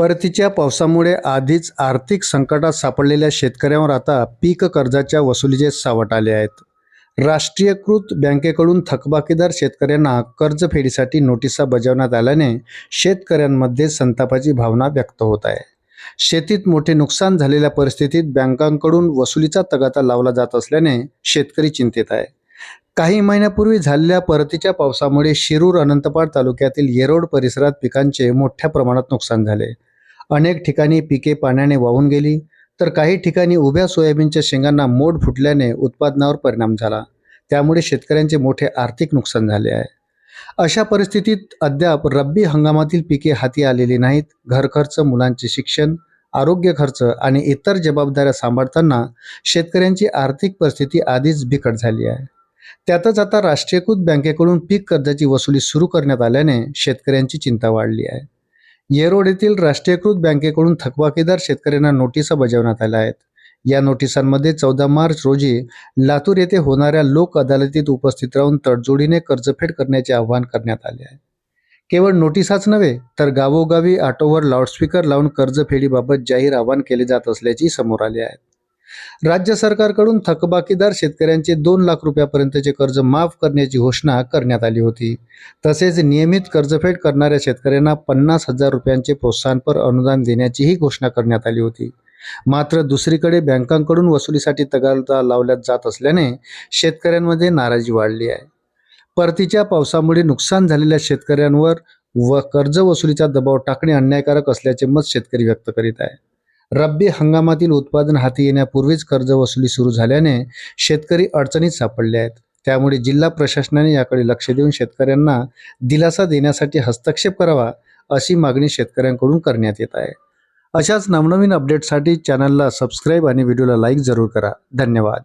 परतीच्या पावसामुळे आधीच आर्थिक संकटात सापडलेल्या शेतकऱ्यांवर आता पीक कर्जाच्या वसुलीचे सावट आले आहेत. राष्ट्रीयकृत बँकेकडून थकबाकीदार शेतकऱ्यांना कर्जफेडीसाठी नोटिसा बजावण्यात आल्याने शेतकऱ्यांमध्ये संतापाची भावना व्यक्त होत आहे. शेतीत मोठे नुकसान झालेल्या परिस्थितीत बँकांकडून वसुलीचा तगाता लावला जात असल्याने शेतकरी चिंतेत आहे. काही महिन्यापूर्वी झालेल्या परतीच्या पावसामुळे शिरूर अनंतपाळ तालुक्यातील येरोड परिसरात पिकांचे मोठ्या प्रमाणात नुकसान झाले. अनेक ठिकाणी पिके पाण्याने वाहून गेली, तर काही ठिकाणी उभ्या सोयाबीनच्या शेंगांना मोड फुटल्याने उत्पादनावर परिणाम झाला. त्यामुळे शेतकऱ्यांचे मोठे आर्थिक नुकसान झाले आहे. अशा परिस्थितीत अद्याप रब्बी हंगामातील पिके हाती आलेली नाहीत. घरखर्च, मुलांचे शिक्षण, आरोग्य खर्च आणि इतर जबाबदाऱ्या सांभाळताना शेतकऱ्यांची आर्थिक परिस्थिती आधीच बिकट झाली आहे. त्यातच आता राष्ट्रीयकृत बँकेकडून पीक कर्जाची वसुली सुरू करण्यात आल्याने शेतकऱ्यांची चिंता वाढली आहे. येरोड येथील राष्ट्रीयकृत बँकेकडून थकबाकीदार शेतकऱ्यांना नोटिसा बजावण्यात आल्या आहेत. या नोटिसांमध्ये 14 मार्च रोजी लातूर येथे होणाऱ्या लोक अदालतीत उपस्थित राहून तडजोडीने कर्जफेड करण्याचे आवाहन करण्यात आले आहे. केवळ नोटिसाच नव्हे तर गावोगावी ऑटोवर लाऊडस्पीकर लावून कर्जफेडीबाबत जाहीर आवाहन केले जात असल्याचे समोर आले आहे. राज्य सरकारकडून थकबाकीदार शेतकऱ्यांचे 2 लाख रुपयापर्यंतचे कर्ज माफ करण्याची घोषणा करण्यात आली होती. तसेच नियमित कर्जफेड करणाऱ्या शेतकऱ्यांना 50,000 रुपयांचे प्रोत्साहनपर अनुदान देण्याचीही घोषणा करण्यात आली होती. मात्र दुसरीकडे बँकांकडून वसुलीसाठी तगादा लावल्या जात असल्याने शेतकऱ्यांमध्ये नाराजी वाढली आहे. परतीच्या पावसामुळे नुकसान झालेल्या शेतकऱ्यांवर कर्ज वसुलीचा दबाव टाकणे अन्यायकारक असल्याचे मत शेतकरी व्यक्त करीत आहे. रब्बी हंगामातील उत्पादन हाती येण्यापूर्वीच कर्ज वसुली सुरू झाल्याने शेतकरी अडचणीत सापडले आहेत. त्यामुळे जिल्हा प्रशासनाने याकडे लक्ष देऊन शेतकऱ्यांना दिलासा देण्यासाठी हस्तक्षेप करावा, अशी मागणी शेतकऱ्यांकडून करण्यात येत आहे. अशाच नवनवीन अपडेटसाठी चॅनलला सबस्क्राईब आणि व्हिडिओला लाईक जरूर करा. धन्यवाद.